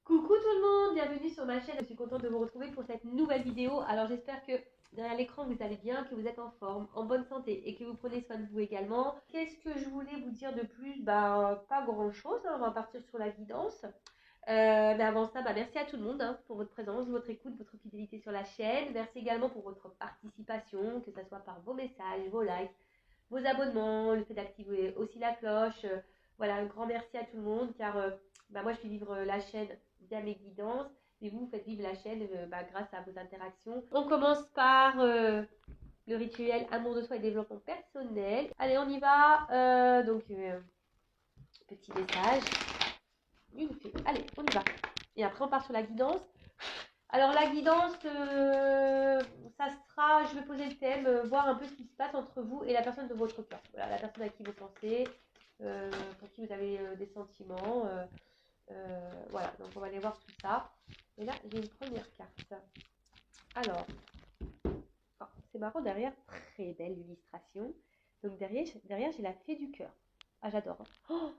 Coucou tout le monde, bienvenue sur ma chaîne, je suis contente de vous retrouver pour cette nouvelle vidéo. Alors j'espère que derrière l'écran vous allez bien, que vous êtes en forme, en bonne santé et que vous prenez soin de vous également. Qu'est-ce que je voulais vous dire de plus? Pas grand chose, on va partir sur la guidance. Mais avant ça, merci à tout le monde pour votre présence, votre écoute, votre fidélité sur la chaîne. Merci également pour votre participation, que ce soit par vos messages, vos likes, vos abonnements, le fait d'activer aussi la cloche. Voilà, un grand merci à tout le monde car moi je fais vivre la chaîne via mes guidances et vous faites vivre la chaîne grâce à vos interactions. On commence par le rituel amour de soi et développement personnel. Allez, on y va. Petit message. Allez, on y va. Et après, on part sur la guidance. Alors, la guidance, ça sera, je vais poser le thème, voir un peu ce qui se passe entre vous et la personne de votre cœur. Voilà, la personne à qui vous pensez, pour qui vous avez des sentiments. Voilà, donc on va aller voir tout ça. Et là, j'ai une première carte. Alors, c'est marrant, derrière, très belle illustration. Donc derrière j'ai la fée du cœur. Ah, j'adore. Oh,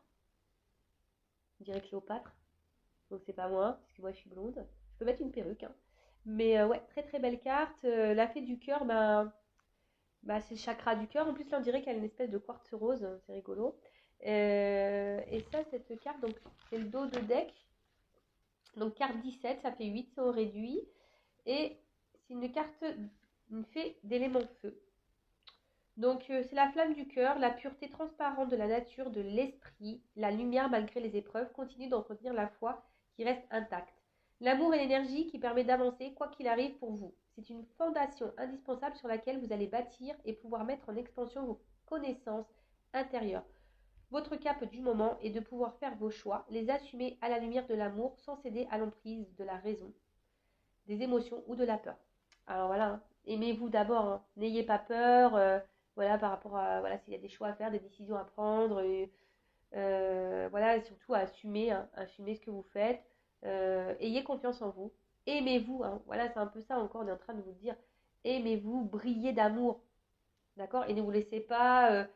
on dirait Cléopâtre. Donc c'est pas moi, parce que moi je suis blonde. Je peux mettre une perruque. Mais ouais, très très belle carte. La fée du cœur, c'est le chakra du cœur. En plus, là, on dirait qu'elle a une espèce de quartz rose. C'est rigolo. Et ça, cette carte, donc c'est le dos de deck. Donc carte 17, ça fait 8, c'est au réduit. Et c'est une carte, une fée d'élément feu. Donc c'est la flamme du cœur, la pureté transparente de la nature, de l'esprit, la lumière malgré les épreuves, continue d'entretenir la foi qui reste intacte. L'amour et l'énergie qui permet d'avancer quoi qu'il arrive pour vous. C'est une fondation indispensable sur laquelle vous allez bâtir et pouvoir mettre en expansion vos connaissances intérieures. Votre cap du moment est de pouvoir faire vos choix, les assumer à la lumière de l'amour sans céder à l'emprise de la raison, des émotions ou de la peur. Alors voilà, aimez-vous d'abord, n'ayez pas peur, voilà, par rapport à, voilà, s'il y a des choix à faire, des décisions à prendre, voilà, et surtout à assumer, assumer ce que vous faites, ayez confiance en vous, aimez-vous, voilà, c'est un peu ça encore, on est en train de vous dire, aimez-vous, brillez d'amour, d'accord, et ne vous laissez pas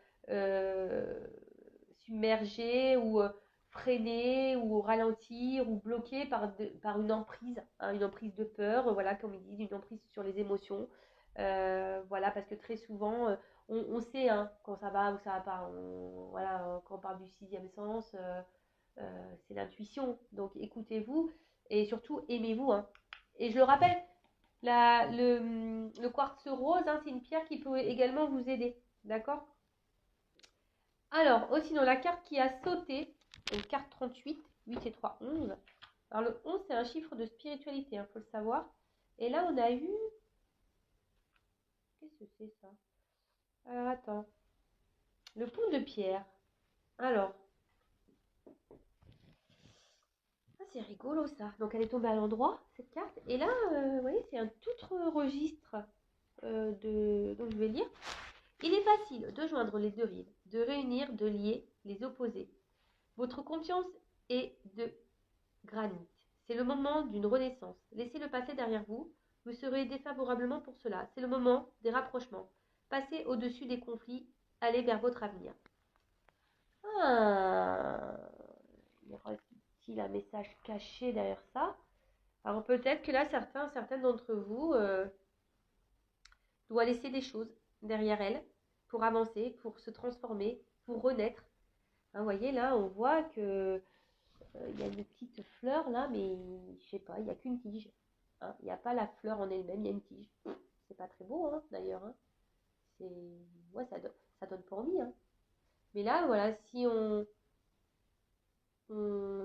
submerger ou freiner ou ralentir ou bloquer par une emprise de peur, voilà, comme ils disent, une emprise sur les émotions. Voilà, parce que très souvent, on sait quand ça va ou ça va pas. Voilà, quand on parle du sixième sens, c'est l'intuition. Donc écoutez-vous et surtout aimez-vous. Et je le rappelle, le quartz rose, c'est une pierre qui peut également vous aider. D'accord? Alors, aussi dans la carte qui a sauté, donc carte 38, 8 et 3, 11. Alors le 11, c'est un chiffre de spiritualité, il faut le savoir. Et là, on a eu... Qu'est-ce que c'est ça? Alors, attends. Le pont de pierre. Alors, c'est rigolo ça. Donc, elle est tombée à l'endroit, cette carte. Et là, vous voyez, c'est un tout autre registre donc, je vais lire. Il est facile de joindre les deux rives, de réunir, de lier les opposés. Votre confiance est de granit. C'est le moment d'une renaissance. Laissez le passé derrière vous. Vous serez défavorablement pour cela. C'est le moment des rapprochements. Passez au-dessus des conflits. Allez vers votre avenir. Ah, y aura-t-il un message caché derrière ça? Alors peut-être que là, certaines d'entre vous doivent laisser des choses derrière elles pour avancer, pour se transformer, pour renaître. Vous voyez, là, on voit que il y a une petite fleur là, mais je sais pas, il n'y a qu'une tige. Il n'y a pas la fleur en elle-même, il y a une tige. C'est pas très beau d'ailleurs. C'est... Ouais, ça donne pas envie. Mais là, voilà, si on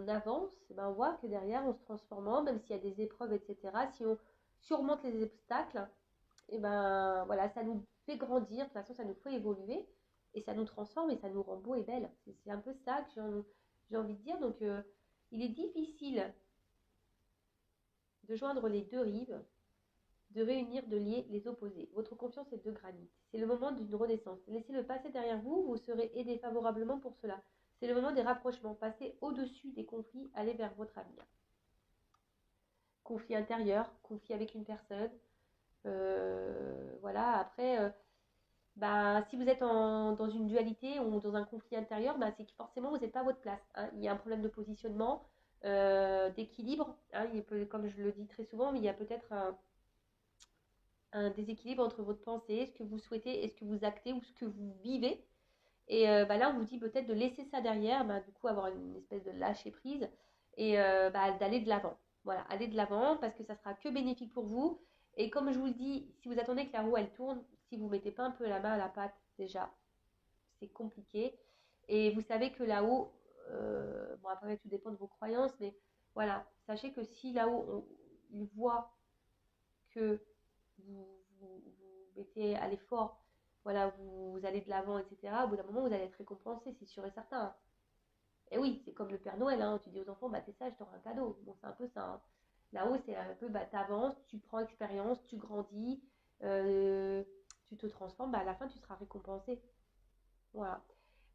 avance, on voit que derrière, on se transformant, même s'il y a des épreuves, etc., si on surmonte les obstacles, et voilà, ça nous fait grandir, de toute façon, ça nous fait évoluer, et ça nous transforme, et ça nous rend beau et belle. C'est un peu ça que j'ai envie de dire. Donc, il est difficile de joindre les deux rives, de réunir, de lier les opposés. Votre confiance est de granit. C'est le moment d'une renaissance. Laissez le passé derrière vous, vous serez aidé favorablement pour cela. C'est le moment des rapprochements. Passez au-dessus des conflits, allez vers votre avenir. Conflit intérieur, conflit avec une personne. Voilà, après, si vous êtes dans une dualité ou dans un conflit intérieur, c'est que forcément vous n'êtes pas à votre place. Il y a un problème de positionnement, d'équilibre. Hein, comme je le dis très souvent, mais il y a peut-être un déséquilibre entre votre pensée, ce que vous souhaitez et ce que vous actez ou ce que vous vivez. Et là, on vous dit peut-être de laisser ça derrière, du coup, avoir une espèce de lâcher prise et d'aller de l'avant. Voilà, aller de l'avant parce que ça sera que bénéfique pour vous. Et comme je vous le dis, si vous attendez que la roue elle tourne, si vous ne mettez pas un peu la main à la pâte déjà, c'est compliqué. Et vous savez que là-haut, bon après tout dépend de vos croyances, mais voilà, sachez que si là-haut il voit que vous mettez à l'effort, voilà, vous allez de l'avant, etc., au bout d'un moment, vous allez être récompensé, c'est sûr et certain. Et oui, c'est comme le Père Noël, hein, tu dis aux enfants, t'es sage, t'auras un cadeau. Bon, c'est un peu ça. Hein. Là-haut, c'est un peu, t'avances, tu prends expérience, tu grandis, euh, tu te transformes, à la fin, tu seras récompensé. Voilà.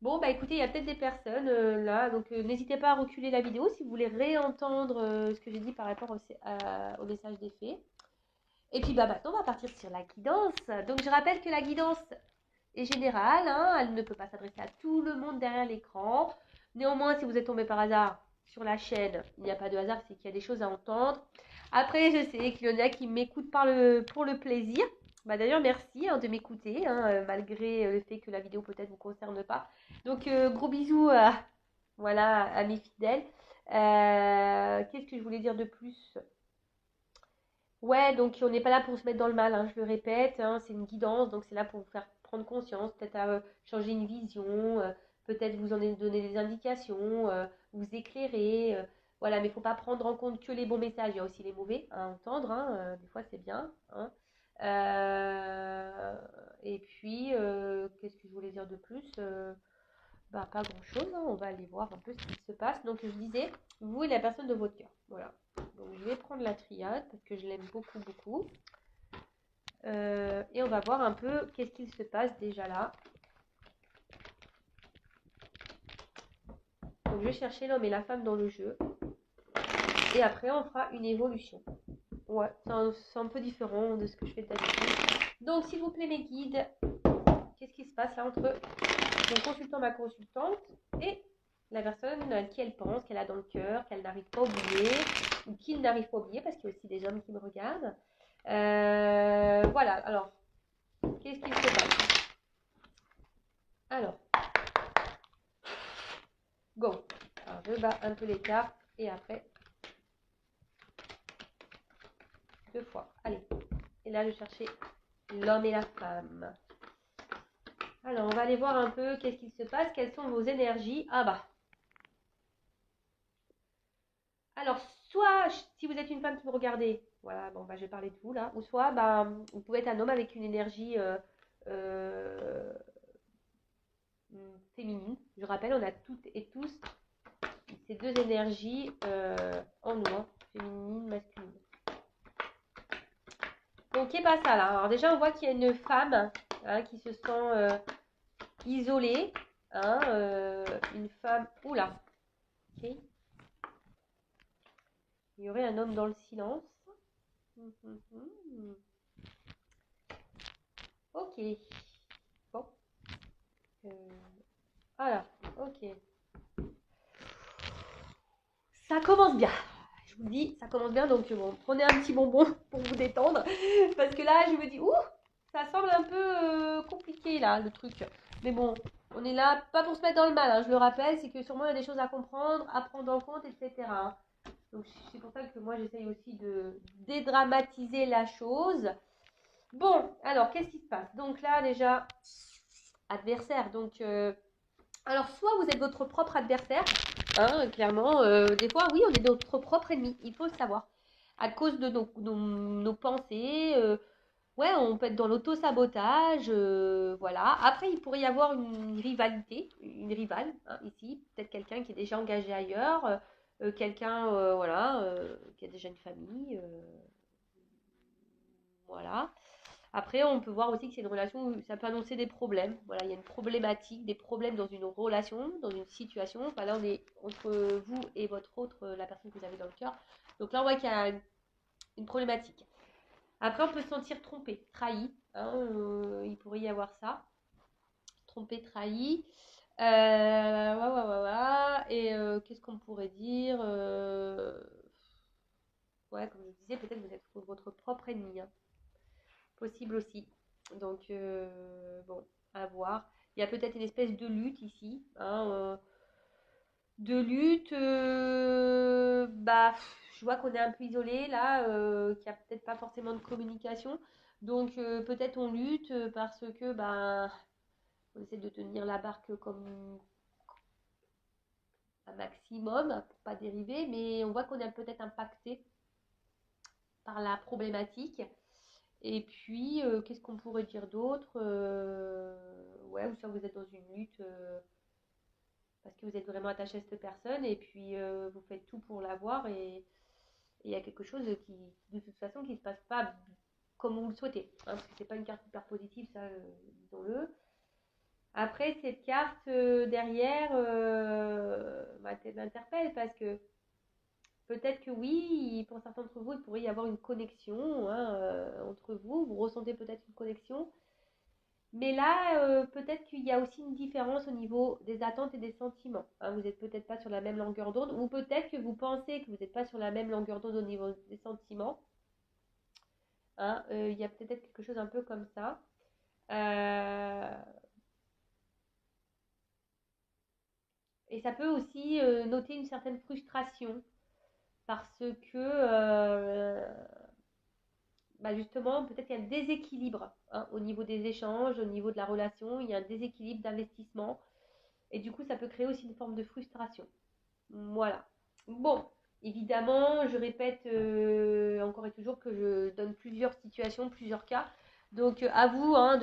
Bon, écoutez, il y a peut-être des personnes là, donc n'hésitez pas à reculer la vidéo si vous voulez réentendre ce que j'ai dit par rapport au message des fées. Et puis maintenant, on va partir sur la guidance. Donc je rappelle que la guidance est générale, hein, elle ne peut pas s'adresser à tout le monde derrière l'écran. Néanmoins, si vous êtes tombé par hasard sur la chaîne, il n'y a pas de hasard, c'est qu'il y a des choses à entendre. Après, je sais qu'il y en a qui m'écoutent pour le plaisir. D'ailleurs, merci de m'écouter, malgré le fait que la vidéo peut-être ne vous concerne pas. Donc, gros bisous voilà, à mes fidèles. Qu'est-ce que je voulais dire de plus? Ouais, donc on n'est pas là pour se mettre dans le mal, hein, je le répète, hein, c'est une guidance, donc c'est là pour vous faire prendre conscience, peut-être à changer une vision, peut-être vous en donner des indications, vous éclairer, voilà, mais il ne faut pas prendre en compte que les bons messages, il y a aussi les mauvais à entendre, hein, des fois c'est bien. Hein. Et puis, qu'est-ce que je voulais dire de plus? Pas grand-chose, hein, on va aller voir un peu ce qui se passe. Donc je disais, vous et la personne de votre cœur, voilà. Donc je vais prendre la triade parce que je l'aime beaucoup, beaucoup. Et on va voir un peu qu'est-ce qu'il se passe déjà là. Donc je vais chercher l'homme et la femme dans le jeu. Et après on fera une évolution. Ouais, c'est un peu différent de ce que je fais d'habitude. Donc s'il vous plaît mes guides, qu'est-ce qui se passe là entre mon consultant, ma consultante et la personne à qui elle pense, qu'elle a dans le cœur, qu'elle n'arrive pas à oublier, ou qu'il n'arrive pas à oublier, parce qu'il y a aussi des hommes qui me regardent. Voilà, alors, qu'est-ce qu'il se passe? Alors, go. Alors, je bats un peu les cartes, et après, 2 fois. Allez, et là, je cherchais l'homme et la femme. Alors, on va aller voir un peu qu'est-ce qu'il se passe, quelles sont vos énergies. Alors, soit, si vous êtes une femme qui me regardez, voilà, je vais parler de vous là, ou soit, vous pouvez être un homme avec une énergie euh, féminine. Je rappelle, on a toutes et tous ces deux énergies en nous, hein, féminine, masculine. Donc, qu'est-ce pas ça là? Alors, déjà, on voit qu'il y a une femme hein, qui se sent isolée. Hein, une femme. Oula! Ok. Il y aurait un homme dans le silence. Ok. Bon. Voilà. Ok. Ça commence bien. Je vous dis, ça commence bien. Donc, bon, prenez un petit bonbon pour vous détendre. Parce que là, je me dis, ouh, ça semble un peu compliqué là, le truc. Mais bon, on est là, pas pour se mettre dans le mal, hein, je le rappelle, c'est que sûrement il y a des choses à comprendre, à prendre en compte, etc. Donc c'est pour ça que moi j'essaye aussi de dédramatiser la chose. Bon, alors qu'est-ce qui se passe? Donc là déjà, adversaire. Donc, alors soit vous êtes votre propre adversaire, hein, clairement, des fois oui, on est notre propre ennemi, il faut le savoir. À cause de nos pensées, ouais, on peut être dans l'auto-sabotage, voilà. Après, il pourrait y avoir une rivalité, une rivale, hein, ici. Peut-être quelqu'un qui est déjà engagé ailleurs, quelqu'un, voilà, qui a déjà une famille, voilà. Après, on peut voir aussi que c'est une relation où ça peut annoncer des problèmes. Voilà, il y a une problématique, des problèmes dans une relation, dans une situation. Enfin, là, on est entre vous et votre autre, la personne que vous avez dans le cœur. Donc là, on voit qu'il y a une problématique. Après, on peut se sentir trompé, trahi. Hein, il pourrait y avoir ça. Trompé, trahi. Ouais. Et qu'est-ce qu'on pourrait dire sait, peut-être vous êtes votre propre ennemi, hein. Possible aussi. Donc, bon, à voir. Il y a peut-être une espèce de lutte ici, hein, de lutte. Bah, je vois qu'on est un peu isolé là, qu'il n'y a peut-être pas forcément de communication. Donc, peut-être on lutte parce que, bah, on essaie de tenir la barque comme un maximum pour pas dériver, mais on voit qu'on est peut-être impacté par la problématique. Et puis, qu'est-ce qu'on pourrait dire d'autre? Ouais, ou soit vous êtes dans une lutte parce que vous êtes vraiment attaché à cette personne et puis vous faites tout pour l'avoir et il y a quelque chose qui, de toute façon, qui ne se passe pas comme vous le souhaitez, hein, parce que c'est pas une carte hyper positive, ça, disons-le. Après, cette carte derrière m'interpelle parce que peut-être que oui, pour certains d'entre vous, il pourrait y avoir une connexion, hein, entre vous. Vous ressentez peut-être une connexion. Mais là, peut-être qu'il y a aussi une différence au niveau des attentes et des sentiments, hein. Vous n'êtes peut-être pas sur la même longueur d'onde, ou peut-être que vous pensez que vous n'êtes pas sur la même longueur d'onde au niveau des sentiments, hein. Il y a peut-être quelque chose un peu comme ça. Euh, et ça peut aussi noter une certaine frustration parce que bah justement, peut-être qu'il y a un déséquilibre, hein, au niveau des échanges, au niveau de la relation, il y a un déséquilibre d'investissement. Et du coup, ça peut créer aussi une forme de frustration. Voilà. Bon, évidemment, je répète encore et toujours que je donne plusieurs situations, plusieurs cas. Donc, à vous, hein,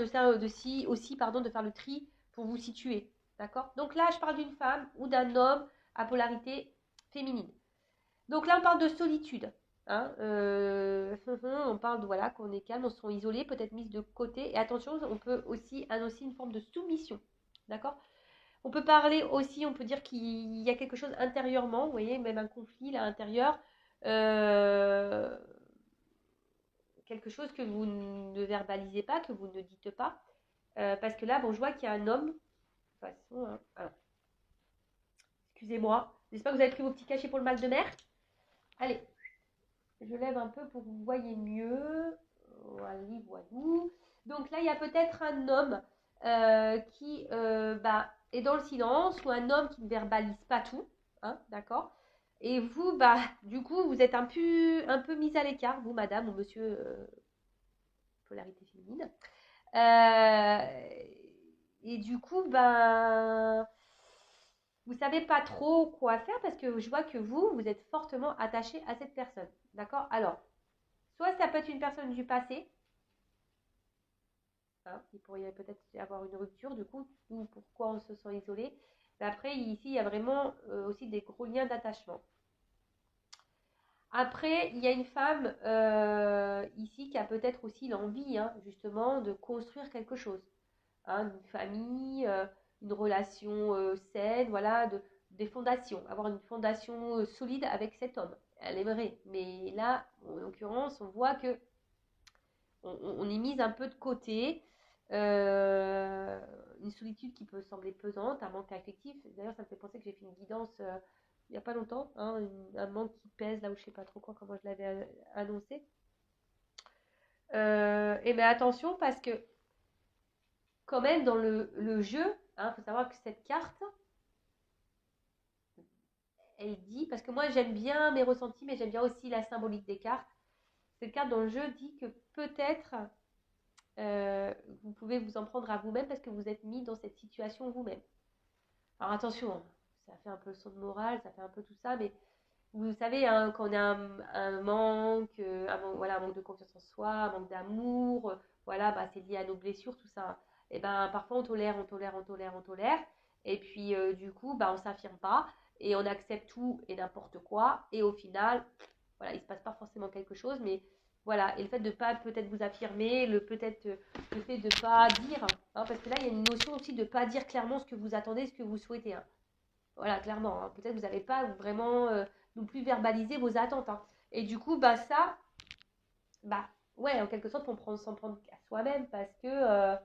aussi, pardon, de faire le tri pour vous situer. D'accord? Donc là, je parle d'une femme ou d'un homme à polarité féminine. Donc là, on parle de solitude, hein. On parle de, voilà, qu'on est calme, on se sent isolé, peut-être mise de côté. Et attention, on peut aussi annoncer une forme de soumission. D'accord? On peut parler aussi, on peut dire qu'il y a quelque chose intérieurement, vous voyez, même un conflit là intérieur, euh, quelque chose que vous ne verbalisez pas, que vous ne dites pas, parce que là, bon, je vois qu'il y a un homme, de toute façon, hein, alors, excusez-moi, j'espère que vous avez pris vos petits cachets pour le mal de mer. Allez, je lève un peu pour que vous voyez mieux. Voilà, voilou. Donc là, il y a peut-être un homme qui bah, est dans le silence ou un homme qui ne verbalise pas tout, hein, d'accord? Et vous, bah, du coup, vous êtes un peu mis à l'écart, vous, madame ou monsieur, polarité féminine. Euh, et du coup, ben, vous savez pas trop quoi faire parce que je vois que vous êtes fortement attaché à cette personne, d'accord? Alors, soit ça peut être une personne du passé, hein, il pourrait peut-être y avoir une rupture, du coup, ou pourquoi on se sent isolé. Mais après, ici, il y a vraiment aussi des gros liens d'attachement. Après, il y a une femme ici qui a peut-être aussi l'envie, hein, justement, de construire quelque chose, hein, une famille, une relation saine, voilà, des fondations, avoir une fondation solide avec cet homme. Elle aimerait, mais là, en l'occurrence, on voit que on est mise un peu de côté. Une solitude qui peut sembler pesante, un manque affectif. D'ailleurs, ça me fait penser que j'ai fait une guidance il n'y a pas longtemps, hein, un manque qui pèse là où je sais pas trop quoi, comment je l'avais annoncé. Et mais attention parce que quand même dans le jeu, il faut savoir que cette carte, elle dit, parce que moi j'aime bien mes ressentis, mais j'aime bien aussi la symbolique des cartes. Cette carte dans le jeu dit que peut-être vous pouvez vous en prendre à vous-même parce que vous êtes mis dans cette situation vous-même. Alors attention, hein, ça fait un peu le son de morale, ça fait un peu tout ça, mais vous savez, hein, quand on a voilà, un manque de confiance en soi, un manque d'amour, voilà, bah, c'est lié à nos blessures, tout ça. Et ben parfois on tolère, on tolère, on tolère, on tolère, et puis du coup, bah, on s'affirme pas, et on accepte tout et n'importe quoi, et au final, voilà, il se passe pas forcément quelque chose, mais voilà, et le fait de pas peut-être vous affirmer, peut-être le fait de pas dire, hein, parce que là il y a une notion aussi de pas dire clairement ce que vous attendez, ce que vous souhaitez, hein. Voilà, clairement, hein. Peut-être que vous n'avez pas vraiment non plus verbalisé vos attentes, hein. Et du coup, bah ça, bah ouais, en quelque sorte, s'en prendre à soi-même parce que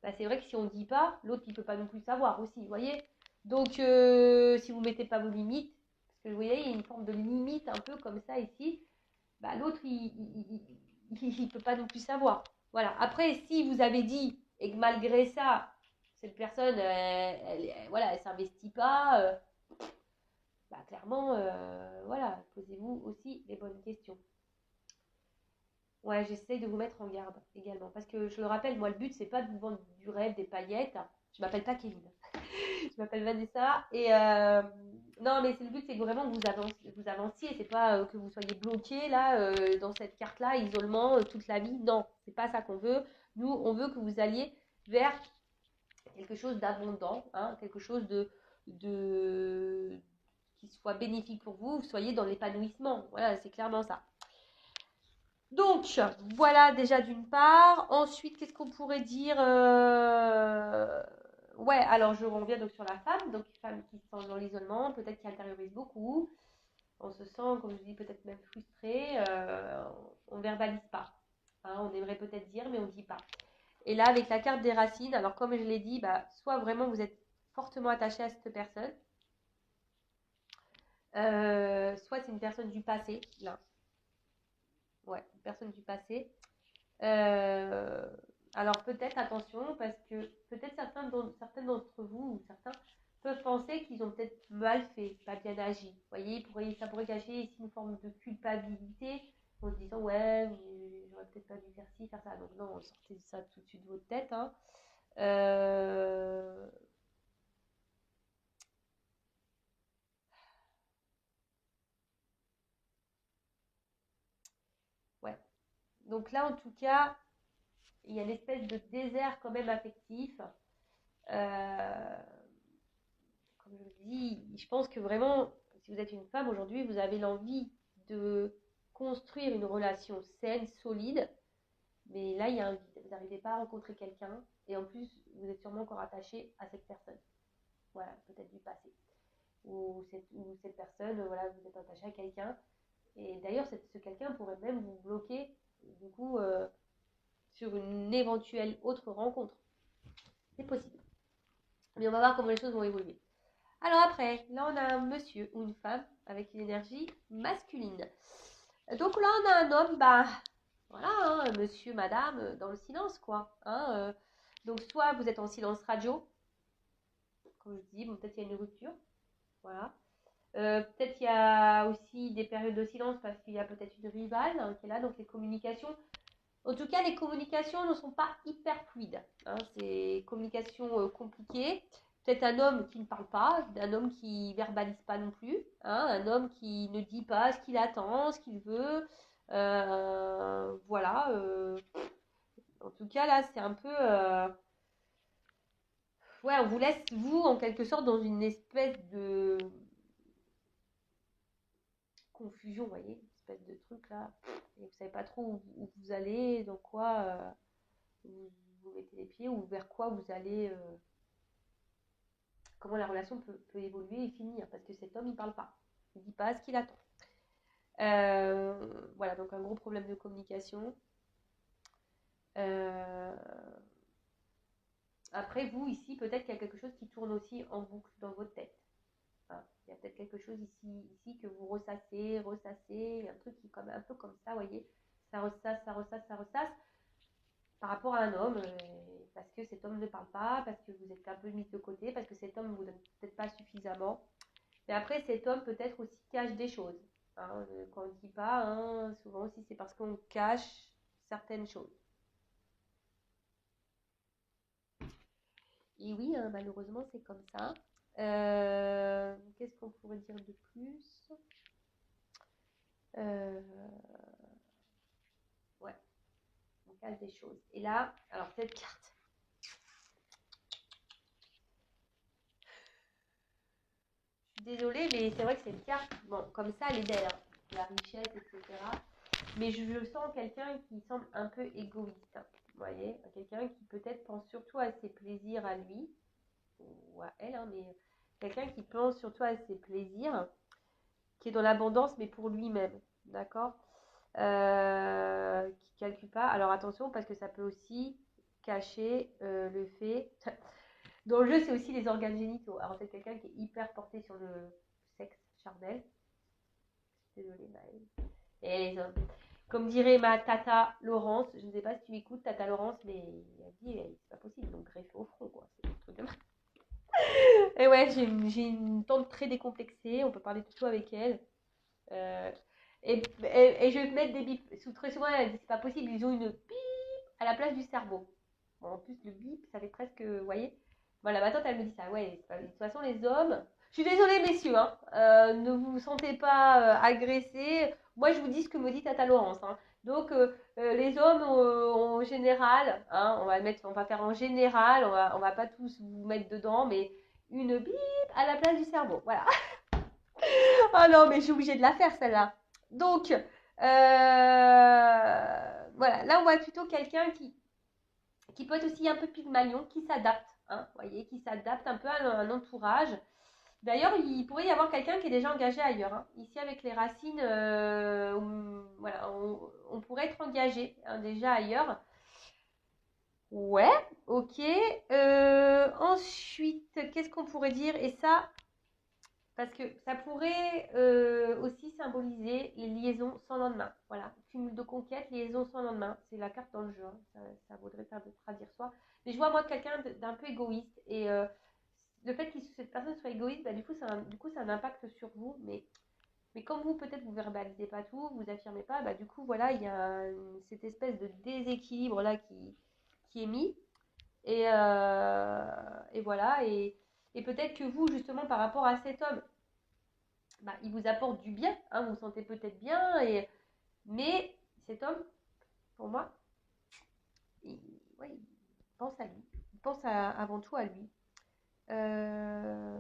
bah, c'est vrai que si on ne dit pas, l'autre il peut pas non plus savoir aussi, vous voyez. Donc si vous mettez pas vos limites, parce que vous voyez, il y a une forme de limite un peu comme ça ici, bah, l'autre, il peut pas non plus savoir. Voilà. Après, si vous avez dit et que malgré ça, cette personne, voilà, elle s'investit pas, bah, clairement, voilà, posez-vous aussi les bonnes questions. Ouais, j'essaie de vous mettre en garde également. Parce que je le rappelle, moi, le but, c'est pas de vous vendre du rêve, des paillettes. Je m'appelle pas Kevin. Je m'appelle Vanessa. Et non, mais c'est le but, c'est que vraiment vous avanciez. C'est pas que vous soyez bloqué là, dans cette carte-là, isolement, toute la vie. Non, c'est pas ça qu'on veut. Nous, on veut que vous alliez vers quelque chose d'abondant, hein, quelque chose de qui soit bénéfique pour vous. Vous soyez dans l'épanouissement. Voilà, c'est clairement ça. Donc, voilà déjà d'une part. Ensuite, qu'est-ce qu'on pourrait dire Ouais, alors je reviens donc sur la femme. Donc, une femme qui se sent dans l'isolement, peut-être qui intériorise beaucoup. On se sent, comme je dis, peut-être même frustré. On ne verbalise pas. Hein, on aimerait peut-être dire, mais on ne dit pas. Et là, avec la carte des racines, alors comme je l'ai dit, bah, soit vraiment vous êtes fortement attaché à cette personne, soit c'est une personne du passé, là. Ouais, une personne du passé. Alors peut-être attention parce que peut-être certains d'entre vous ou certains peuvent penser qu'ils ont peut-être mal fait, pas bien agi. Vous voyez, ça pourrait cacher ici une forme de culpabilité en se disant ouais, j'aurais peut-être pas dû faire ci, faire ça. Donc non, sortez ça tout de suite de votre tête. Hein. Euh, ouais. Donc là en tout cas, il y a une espèce de désert quand même affectif. Euh, Comme je vous dis, je pense que vraiment, si vous êtes une femme aujourd'hui, vous avez l'envie de construire une relation saine, solide, mais là, il y a un vide. Vous n'arrivez pas à rencontrer quelqu'un, et en plus, vous êtes sûrement encore attaché à cette personne. Voilà, peut-être du passé. Ou cette personne, voilà, vous êtes attaché à quelqu'un, et d'ailleurs, ce quelqu'un pourrait même vous bloquer, du coup, sur une éventuelle autre rencontre. C'est possible. Mais on va voir comment les choses vont évoluer. Alors après, là on a un monsieur ou une femme avec une énergie masculine. Donc là on a un homme, bah voilà, hein, monsieur, madame, dans le silence quoi. Hein, donc soit vous êtes en silence radio, comme je dis, bon, peut-être il y a une rupture, voilà. Peut-être il y a aussi des périodes de silence parce qu'il y a peut-être une rivale hein, qui est là, donc les communications. En tout cas, les communications ne sont pas hyper fluides. Hein, c'est communication compliquée. Peut-être un homme qui ne parle pas, un homme qui verbalise pas non plus, hein, un homme qui ne dit pas ce qu'il attend, ce qu'il veut. Voilà. En tout cas, là, c'est un peu... ouais, on vous laisse, vous, en quelque sorte, dans une espèce de confusion, vous voyez, une espèce de truc là. Et vous savez pas trop où vous allez, dans quoi vous mettez les pieds, ou vers quoi vous allez... comment la relation peut évoluer et finir, parce que cet homme, il parle pas. Il dit pas ce qu'il attend. Voilà, donc un gros problème de communication. Après, vous, ici, peut-être qu'il y a quelque chose qui tourne aussi en boucle dans votre tête. Hein. Il y a peut-être quelque chose ici que vous ressassez, un truc qui est comme, un peu comme ça, vous voyez. Ça ressasse, ça ressasse, ça ressasse. Par rapport à un homme, parce que cet homme ne parle pas, parce que vous êtes un peu mis de côté, parce que cet homme ne vous donne peut-être pas suffisamment. Mais après, cet homme peut-être aussi cache des choses. Hein. Quand on ne dit pas, hein, souvent aussi c'est parce qu'on cache certaines choses. Et oui, hein, malheureusement, c'est comme ça. Qu'est-ce qu'on pourrait dire de plus euh, Ouais, on cache des choses. Et là, alors cette carte. Je suis désolée, mais c'est vrai que cette carte, bon, comme ça, elle est belle. Hein. La richesse, etc. Mais je sens quelqu'un qui semble un peu égoïste. Hein. Vous voyez, quelqu'un qui peut-être pense surtout à ses plaisirs à lui, ou à elle, hein, mais quelqu'un qui pense surtout à ses plaisirs, qui est dans l'abondance, mais pour lui-même, d'accord qui ne calcule pas. Alors attention, parce que ça peut aussi cacher le fait... Dans le jeu, c'est aussi les organes génitaux. Alors c'est quelqu'un qui est hyper porté sur le sexe charnel. Désolée, Maëlle. Et les hommes. Comme dirait ma tata Laurence, je ne sais pas si tu écoutes tata Laurence, mais elle dit c'est pas possible, donc greffer au front, quoi. C'est un truc de malade. Et ouais, j'ai une tante très décomplexée, on peut parler de tout avec elle. Euh, et je vais mettre des bips. Très souvent, elle dit c'est pas possible, ils ont une bip à la place du cerveau. Bon, en plus, le bip, ça fait presque, vous voyez. Voilà, ma tante, elle me dit ça. Ouais, de toute façon, les hommes. Je suis désolée, messieurs, hein, ne vous sentez pas agressés. Moi, je vous dis ce que me dit Tata Laurence. Hein. Donc, les hommes, en général, hein, on va faire en général, on va pas tous vous mettre dedans, mais une bip à la place du cerveau. Voilà. Oh non, mais je suis obligée de la faire celle-là. Donc, voilà, là on voit plutôt quelqu'un qui peut être aussi un peu pygmalion, qui s'adapte, hein, voyez, qui s'adapte un peu à un entourage. D'ailleurs, il pourrait y avoir quelqu'un qui est déjà engagé ailleurs. Hein. Ici, avec les racines, voilà, on pourrait être engagé hein, déjà ailleurs. Ouais, ok. Ensuite, qu'est-ce qu'on pourrait dire? Et ça, parce que ça pourrait aussi symboliser les liaisons sans lendemain. Voilà, cumul de conquêtes, liaison sans lendemain. C'est la carte dans le jeu. Hein. Ça voudrait traduire soi. Mais je vois moi quelqu'un d'un peu égoïste. Et le fait que cette personne soit égoïste, bah, du coup, ça a un impact sur vous. Mais comme vous, peut-être, vous verbalisez pas tout, vous affirmez pas, bah, du coup, voilà, il y a cette espèce de déséquilibre là qui est mis. Et voilà. Et peut-être que vous, justement, par rapport à cet homme, bah, il vous apporte du bien, hein, vous vous sentez peut-être bien, mais cet homme, pour moi, ouais, il pense à lui, il pense avant tout à lui. Euh,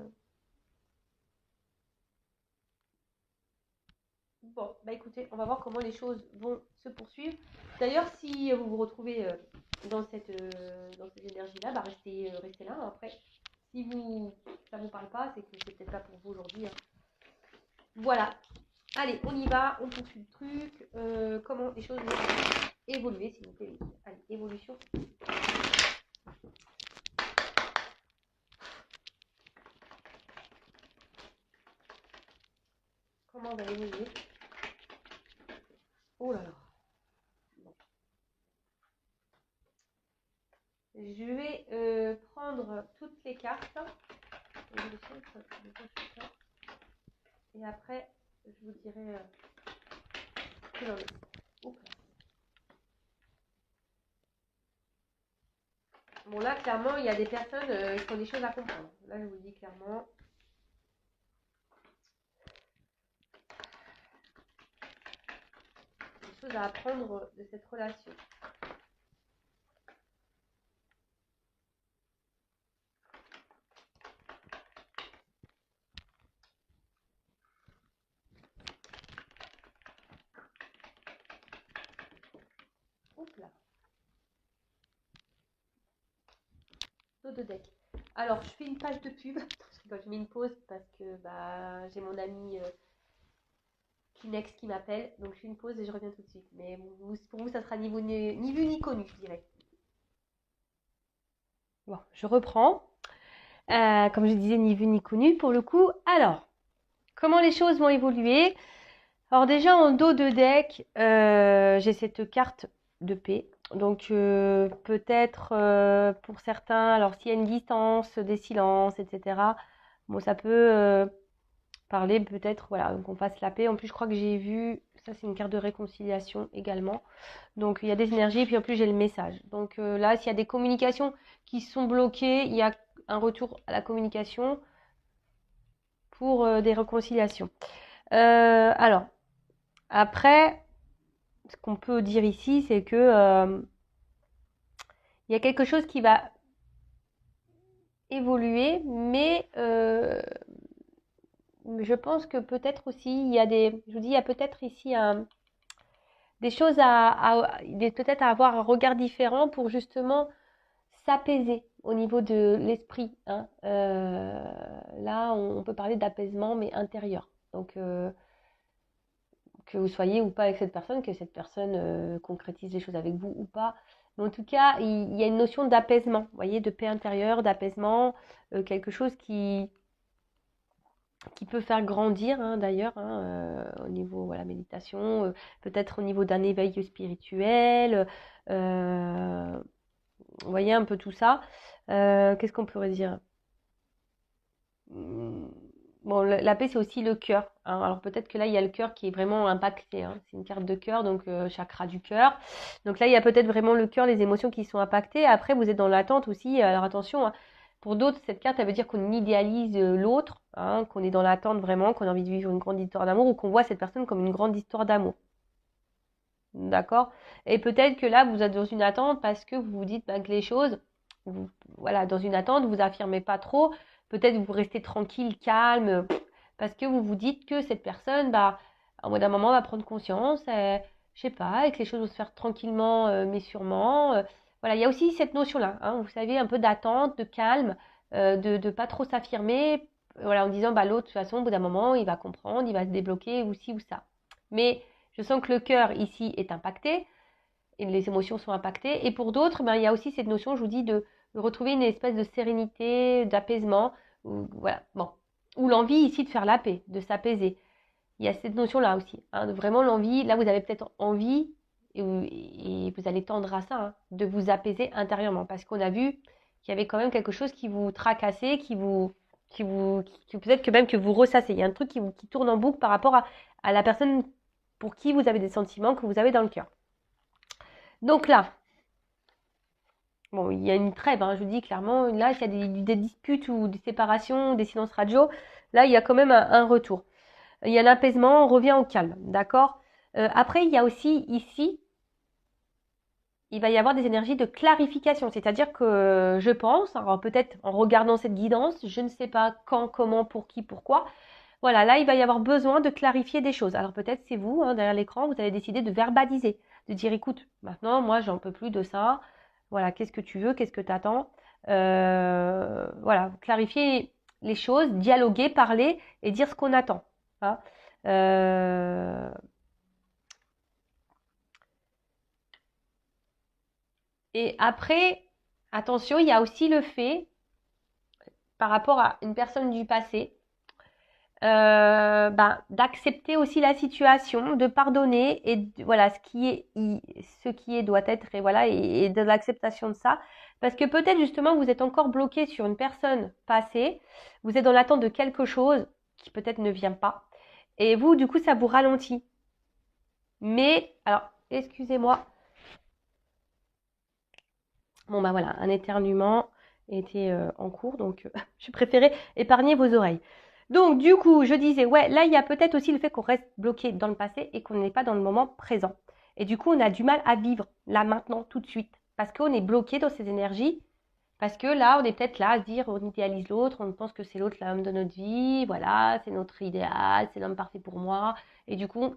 Bon, bah écoutez, on va voir comment les choses vont se poursuivre. D'ailleurs, si vous vous retrouvez dans cette énergie-là, bah restez là. Hein, après, si ça vous parle pas, c'est que c'est peut-être pas pour vous aujourd'hui. Hein. Voilà. Allez, on y va, on poursuit le truc. Comment les choses vont évoluer, s'il vous plaît. Allez, évolution. Comment on va évoluer? Oh là là. Bon. Je vais prendre toutes les cartes. Et après, je vous dirai ce qu'il en est. Bon, là, clairement, il y a des personnes qui ont des choses à comprendre. Là, je vous le dis clairement. Des choses à apprendre de cette relation. Oups là. Dos de deck. Alors, je fais une page de pub. Je mets une pause parce que bah, j'ai mon ami Kleenex qui m'appelle. Donc, je fais une pause et je reviens tout de suite. Mais pour vous, ça sera ni vu ni connu, je dirais. Bon, je reprends. Comme je disais, ni vu ni connu pour le coup. Alors, comment les choses vont évoluer? Alors déjà en dos de deck, j'ai cette carte de paix. Donc peut-être pour certains, alors s'il y a une distance, des silences, etc. Bon, ça peut parler peut-être, voilà, qu'on fasse la paix. En plus, je crois que j'ai vu, ça c'est une carte de réconciliation également. Donc il y a des énergies et puis en plus j'ai le message. Donc là, s'il y a des communications qui sont bloquées, il y a un retour à la communication pour des réconciliations. Alors, après, ce qu'on peut dire ici, c'est que il y a quelque chose qui va évoluer, mais je pense que peut-être aussi il y a je vous dis, il y a peut-être ici des choses peut-être à avoir un regard différent pour justement s'apaiser au niveau de l'esprit. Hein. Là, on peut parler d'apaisement, mais intérieur. Donc que vous soyez ou pas avec cette personne, que cette personne concrétise les choses avec vous ou pas. Mais en tout cas, il y a une notion d'apaisement, vous voyez, de paix intérieure, d'apaisement, quelque chose qui peut faire grandir hein, d'ailleurs au niveau voilà méditation, peut-être au niveau d'un éveil spirituel, vous voyez un peu tout ça. Qu'est-ce qu'on pourrait dire? Bon, la paix, c'est aussi le cœur, hein. Alors peut-être que là, il y a le cœur qui est vraiment impacté, hein. C'est une carte de cœur, donc chakra du cœur. Donc là, il y a peut-être vraiment le cœur, les émotions qui sont impactées. Après, vous êtes dans l'attente aussi. Alors attention, hein. Pour d'autres, cette carte, elle veut dire qu'on idéalise l'autre, hein, qu'on est dans l'attente vraiment, qu'on a envie de vivre une grande histoire d'amour ou qu'on voit cette personne comme une grande histoire d'amour. D'accord? Et peut-être que là, vous êtes dans une attente parce que vous vous dites ben, que les choses, voilà, dans une attente, vous affirmez pas trop. Peut-être vous restez tranquille, calme, parce que vous vous dites que cette personne, bah, au bout d'un moment, va prendre conscience, je sais pas, et que les choses vont se faire tranquillement, mais sûrement. Voilà, il y a aussi cette notion-là, hein, vous savez, un peu d'attente, de calme, de pas trop s'affirmer, voilà, en disant, bah, l'autre, de toute façon, au bout d'un moment, il va comprendre, il va se débloquer, ou ci ou ça. Mais je sens que le cœur ici est impacté, et les émotions sont impactées. Et pour d'autres, ben, il y a aussi cette notion, je vous dis, de retrouver une espèce de sérénité, d'apaisement, voilà, bon, ou l'envie ici de faire la paix, de s'apaiser. Il y a cette notion-là aussi, hein, de vraiment l'envie. Là, vous avez peut-être envie, et vous allez tendre à ça, hein, de vous apaiser intérieurement, parce qu'on a vu qu'il y avait quand même quelque chose qui vous tracassait, qui peut-être que même que vous ressassez. Il y a un truc qui tourne en boucle par rapport à la personne pour qui vous avez des sentiments que vous avez dans le cœur. Donc là, bon, il y a une trêve, hein, je vous dis clairement, là, s'il y a des disputes ou des séparations, des silences radio, là, il y a quand même un retour. Il y a l'apaisement, on revient au calme, d'accord? Après, il y a aussi ici, il va y avoir des énergies de clarification, c'est-à-dire que je pense, alors peut-être en regardant cette guidance, je ne sais pas quand, comment, pour qui, pourquoi, voilà, là, il va y avoir besoin de clarifier des choses. Alors peut-être c'est vous, hein, derrière l'écran, vous allez décider de verbaliser, de dire, écoute, maintenant, moi, j'en peux plus de ça. Voilà, qu'est-ce que tu veux, qu'est-ce que tu attends? Voilà, clarifier les choses, dialoguer, parler et dire ce qu'on attend, hein. Euh, Et après, attention, il y a aussi le fait, par rapport à une personne du passé, ben, d'accepter aussi la situation, de pardonner et voilà ce qui est doit être et voilà et de l'acceptation de ça parce que peut-être justement vous êtes encore bloqué sur une personne passée, vous êtes dans l'attente de quelque chose qui peut-être ne vient pas et vous du coup ça vous ralentit. Mais alors excusez-moi, bon bah voilà un éternuement était en cours donc je préférais épargner vos oreilles. Donc, du coup, je disais, ouais, là, il y a peut-être aussi le fait qu'on reste bloqué dans le passé et qu'on n'est pas dans le moment présent. Et du coup, on a du mal à vivre là, maintenant, tout de suite. Parce qu'on est bloqué dans ces énergies. Parce que là, on est peut-être là à se dire, on idéalise l'autre, on pense que c'est l'autre l'homme de notre vie. Voilà, c'est notre idéal, c'est l'homme parfait pour moi. Et du coup,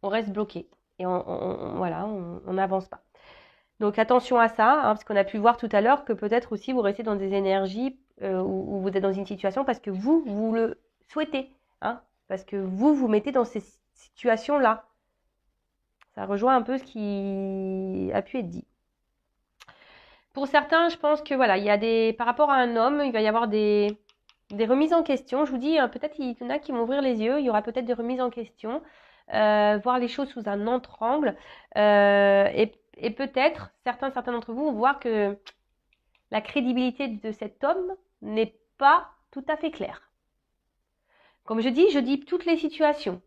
on reste bloqué. Et voilà, on n'avance pas. Donc attention à ça, hein, parce qu'on a pu voir tout à l'heure que peut-être aussi vous restez dans des énergies où vous êtes dans une situation parce que vous le souhaitez, hein, parce que vous mettez dans ces situations-là. Ça rejoint un peu ce qui a pu être dit. Pour certains, je pense que voilà, il y a par rapport à un homme, il va y avoir des remises en question. Je vous dis, hein, peut-être il y en a qui vont ouvrir les yeux, il y aura peut-être des remises en question, voir les choses sous un autre angle. Et peut-être, certains d'entre vous vont voir que la crédibilité de cet homme n'est pas tout à fait claire. Comme je dis toutes les situations.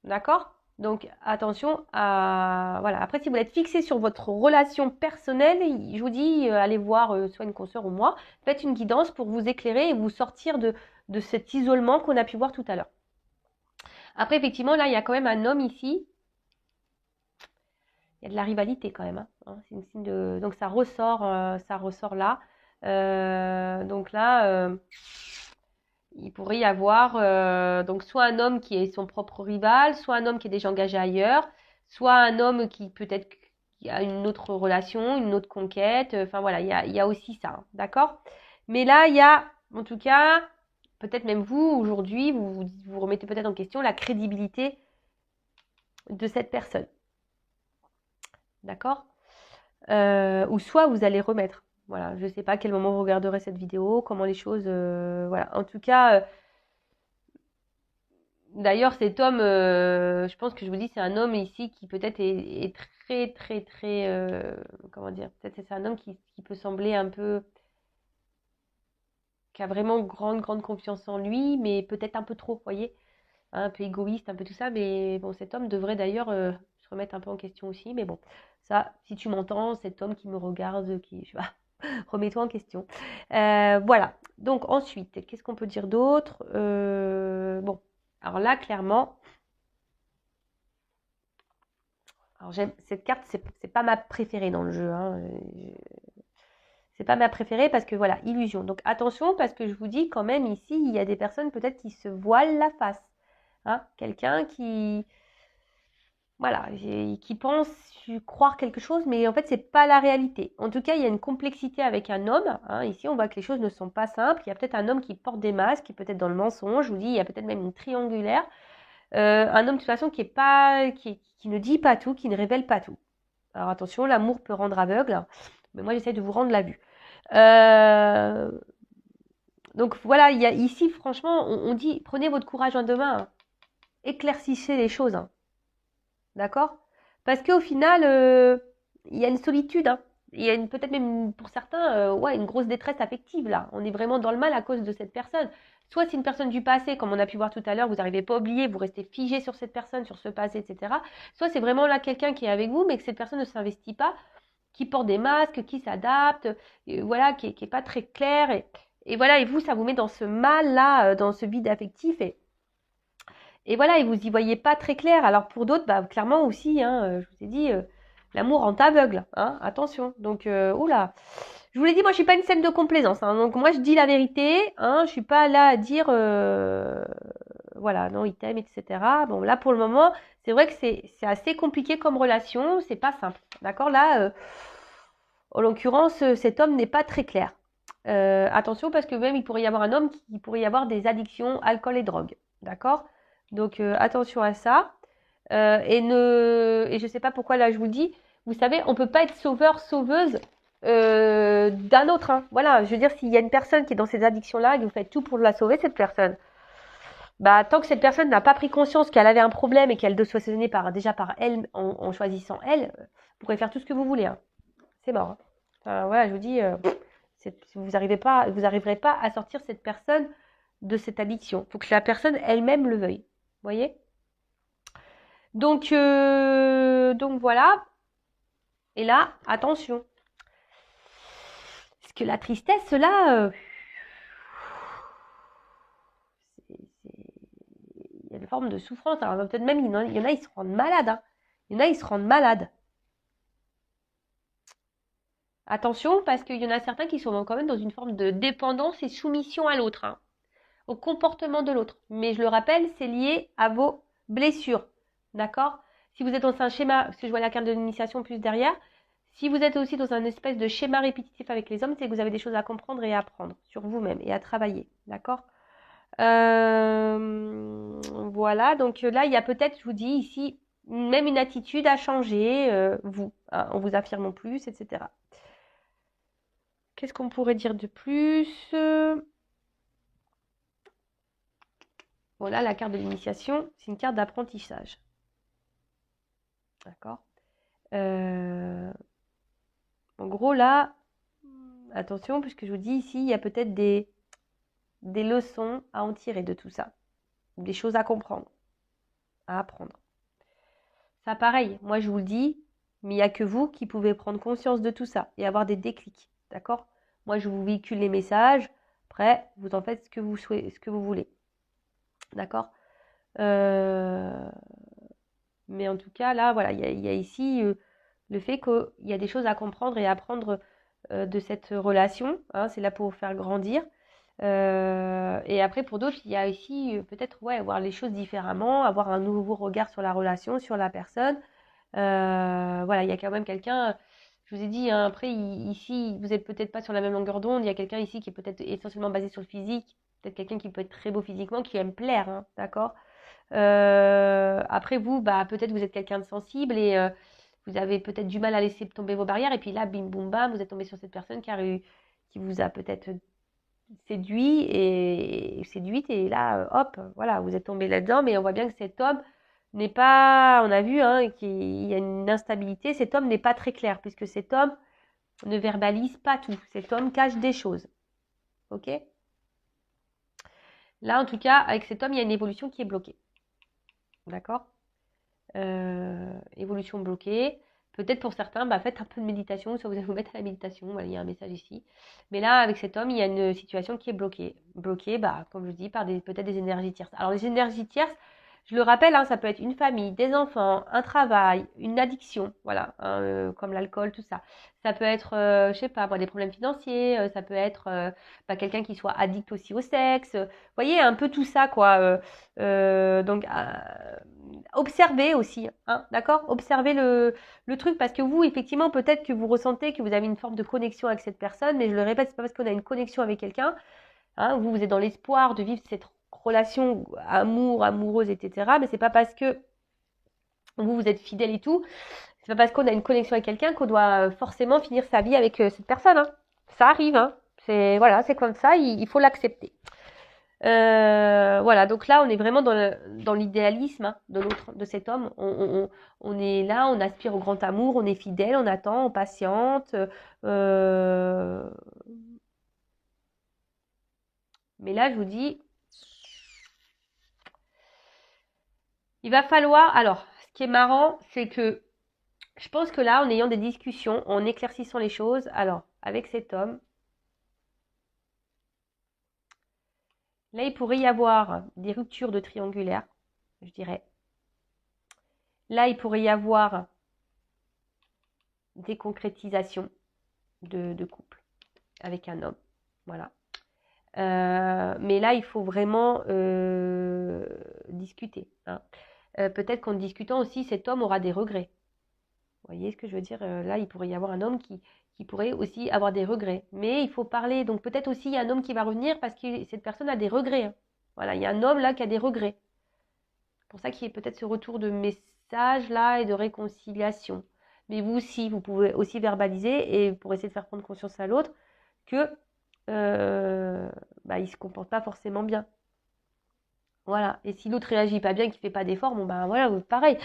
D'accord? Donc attention à... Voilà. Après, si vous êtes fixé sur votre relation personnelle, je vous dis, allez voir soit une consoeur ou moi, faites une guidance pour vous éclairer et vous sortir de cet isolement qu'on a pu voir tout à l'heure. Après, effectivement, là, il y a quand même un homme ici. Il y a de la rivalité quand même, hein. C'est une signe de... Donc ça ressort là. Donc là, il pourrait y avoir donc soit un homme qui est son propre rival, soit un homme qui est déjà engagé ailleurs, soit un homme qui peut-être qui a une autre relation, une autre conquête. Enfin voilà, il y a aussi ça, hein, d'accord? Mais là, il y a, en tout cas, peut-être même vous, aujourd'hui, vous remettez peut-être en question la crédibilité de cette personne. D'accord? Ou soit vous allez remettre. Voilà, je ne sais pas à quel moment vous regarderez cette vidéo, comment les choses... voilà. En tout cas, D'ailleurs, cet homme, je pense que je vous dis, c'est un homme ici qui peut-être est très, très, très, comment dire, peut-être c'est un homme qui peut sembler un peu, qui a vraiment grande, grande confiance en lui, mais peut-être un peu trop, vous voyez, hein, un peu égoïste, un peu tout ça. Mais bon, cet homme devrait d'ailleurs se remettre un peu en question aussi. Mais bon, ça, si tu m'entends, cet homme qui me regarde, qui, je sais pas, remets-toi en question. Voilà. Donc ensuite, qu'est-ce qu'on peut dire d'autre? Bon, alors là, clairement, alors j'aime cette carte, c'est pas ma préférée dans le jeu, hein. C'est pas ma préférée parce que voilà, illusion. Donc attention parce que je vous dis quand même ici, il y a des personnes peut-être qui se voilent la face, hein. Quelqu'un qui, voilà, qui pense croire quelque chose, mais en fait c'est pas la réalité. En tout cas, il y a une complexité avec un homme, hein. Ici, on voit que les choses ne sont pas simples. Il y a peut-être un homme qui porte des masques, qui est peut-être dans le mensonge. Je vous dis, il y a peut-être même une triangulaire. Un homme de toute façon qui est pas, qui ne dit pas tout, qui ne révèle pas tout. Alors attention, l'amour peut rendre aveugle, mais moi j'essaie de vous rendre la vue. Euh, donc voilà, il y a ici, franchement, on dit prenez votre courage en deux mains, hein. Éclaircissez les choses, hein. D'accord? Parce qu'au final, il y a une solitude, hein. Il y a peut-être même pour certains, ouais, une grosse détresse affective là. On est vraiment dans le mal à cause de cette personne. Soit c'est une personne du passé, comme on a pu voir tout à l'heure, vous n'arrivez pas à oublier, vous restez figé sur cette personne, sur ce passé, etc. Soit c'est vraiment là quelqu'un qui est avec vous, mais que cette personne ne s'investit pas, qui porte des masques, qui s'adapte, voilà, qui est pas très clair. Et voilà, et vous, ça vous met dans ce mal-là, dans ce vide affectif. Et voilà, et vous y voyez pas très clair. Alors pour d'autres, bah, clairement aussi, hein, je vous ai dit, l'amour rend aveugle, hein, attention. Donc, oula. Je vous l'ai dit, moi, je suis pas une scène de complaisance, hein, donc moi, je dis la vérité, hein, je suis pas là à dire, voilà, non, il t'aime, etc. Bon, là, pour le moment, c'est vrai que c'est assez compliqué comme relation, c'est pas simple, d'accord? Là, en l'occurrence, cet homme n'est pas très clair. Attention, parce que même, il pourrait y avoir un homme qui pourrait y avoir des addictions, alcool et drogue, d'accord? Donc, attention à ça. Et je sais pas pourquoi là je vous le dis, vous savez, on peut pas être sauveur, sauveuse d'un autre, hein. Voilà, je veux dire, s'il y a une personne qui est dans ces addictions-là et que vous faites tout pour la sauver, cette personne, bah, tant que cette personne n'a pas pris conscience qu'elle avait un problème et qu'elle doit se soigner déjà par elle, en choisissant elle, vous pourrez faire tout ce que vous voulez, hein. C'est mort, hein. Enfin, voilà, je vous dis, vous arriverez pas à sortir cette personne de cette addiction. Il faut que la personne elle-même le veuille. Vous voyez? Donc voilà. Et là, attention. Parce que la tristesse, là, il y a une forme de souffrance. Alors peut-être même, il y en a, ils se rendent malades, hein. Il y en a, ils se rendent malades. Attention, parce qu'il y en a certains qui sont quand même dans une forme de dépendance et soumission à l'autre, hein, au comportement de l'autre. Mais je le rappelle, c'est lié à vos blessures. D'accord? Si vous êtes dans un schéma, parce que je vois la carte de l'initiation plus derrière, si vous êtes aussi dans un espèce de schéma répétitif avec les hommes, c'est que vous avez des choses à comprendre et à apprendre sur vous-même et à travailler. D'accord? Voilà, donc là, il y a peut-être, je vous dis ici, même une attitude à changer, vous, hein, en vous affirmant plus, etc. Qu'est-ce qu'on pourrait dire de plus? Voilà, la carte de l'initiation, c'est une carte d'apprentissage. D'accord? En gros, là, attention, puisque je vous dis ici, il y a peut-être des leçons à en tirer de tout ça. Des choses à comprendre, à apprendre. Ça, pareil, moi je vous le dis, mais il n'y a que vous qui pouvez prendre conscience de tout ça et avoir des déclics. D'accord? Moi, je vous véhicule les messages. Après, vous en faites ce que vous souhaitez, ce que vous voulez. D'accord? Mais en tout cas, là, voilà, il y a ici le fait qu'il y a des choses à comprendre et à apprendre de cette relation, hein, c'est là pour vous faire grandir. Et après, pour d'autres, il y a ici peut-être ouais, voir les choses différemment, avoir un nouveau regard sur la relation, sur la personne. Voilà, il y a quand même quelqu'un, je vous ai dit, hein, après, ici, vous n'êtes peut-être pas sur la même longueur d'onde, il y a quelqu'un ici qui est peut-être essentiellement basé sur le physique, peut-être quelqu'un qui peut être très beau physiquement, qui aime plaire, hein, d'accord? Après, vous, bah, peut-être vous êtes quelqu'un de sensible et vous avez peut-être du mal à laisser tomber vos barrières, et puis là, bim boum bam, vous êtes tombé sur cette personne qui vous a peut-être séduite et là, hop, voilà, vous êtes tombé là-dedans, mais on voit bien que cet homme n'est pas, on a vu qu'il y a une instabilité, cet homme n'est pas très clair, puisque cet homme ne verbalise pas tout, cet homme cache des choses, ok? Là, en tout cas, avec cet homme, il y a une évolution qui est bloquée, d'accord? Évolution bloquée. Peut-être pour certains, faites un peu de méditation, soit vous allez vous mettre à la méditation, voilà, il y a un message ici. Mais là, avec cet homme, il y a une situation qui est bloquée. Bloquée, comme je dis, par peut-être des énergies tierces. Alors, les énergies tierces, je le rappelle, ça peut être une famille, des enfants, un travail, une addiction, voilà, comme l'alcool, tout ça. Ça peut être, je sais pas, des problèmes financiers, ça peut être quelqu'un qui soit addict aussi au sexe. Vous voyez, un peu tout ça, quoi. Donc, observez aussi, d'accord? Observez le truc parce que vous, effectivement, peut-être que vous ressentez que vous avez une forme de connexion avec cette personne, mais je le répète, c'est pas parce qu'on a une connexion avec quelqu'un, vous êtes dans l'espoir de vivre cette relation amoureuse, etc. Mais c'est pas parce que vous êtes fidèle et tout, c'est pas parce qu'on a une connexion avec quelqu'un qu'on doit forcément finir sa vie avec cette personne. Ça arrive, c'est comme ça, il faut l'accepter. Voilà, donc là, on est vraiment dans l'idéalisme de cet homme. On est là, on aspire au grand amour, on est fidèle, on attend, on patiente. Mais là, je vous dis, il va falloir. Alors, ce qui est marrant, c'est que je pense que là, en ayant des discussions, en éclaircissant les choses, alors, avec cet homme, là, il pourrait y avoir des ruptures de triangulaire, je dirais. Là, il pourrait y avoir des concrétisations de couple avec un homme. Voilà. Mais là, il faut vraiment discuter. Peut-être qu'en discutant aussi, cet homme aura des regrets. Vous voyez ce que je veux dire? Là, il pourrait y avoir un homme qui pourrait aussi avoir des regrets. Mais il faut parler. Donc peut-être aussi, il y a un homme qui va revenir parce que cette personne a des regrets. Voilà, il y a un homme là qui a des regrets. C'est pour ça qu'il y a peut-être ce retour de message là et de réconciliation. Mais vous aussi, vous pouvez aussi verbaliser et pour essayer de faire prendre conscience à l'autre que il se comporte pas forcément bien. Voilà. Et si l'autre réagit pas bien, qu'il fait pas d'efforts, voilà, pareil.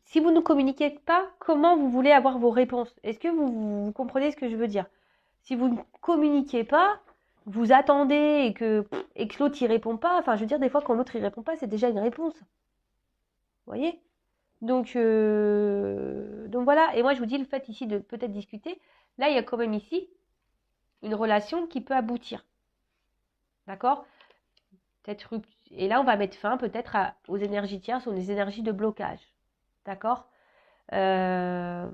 Si vous ne communiquez pas, comment vous voulez avoir vos réponses? Est-ce que vous comprenez ce que je veux dire? Si vous ne communiquez pas, vous attendez et que l'autre y répond pas. Enfin, je veux dire, des fois, quand l'autre y répond pas, c'est déjà une réponse. Vous voyez? Donc voilà. Et moi, je vous dis le fait ici de peut-être discuter. Là, il y a quand même ici une relation qui peut aboutir. D'accord? Peut-être et là, on va mettre fin peut-être aux énergies tierces, aux énergies de blocage. D'accord? On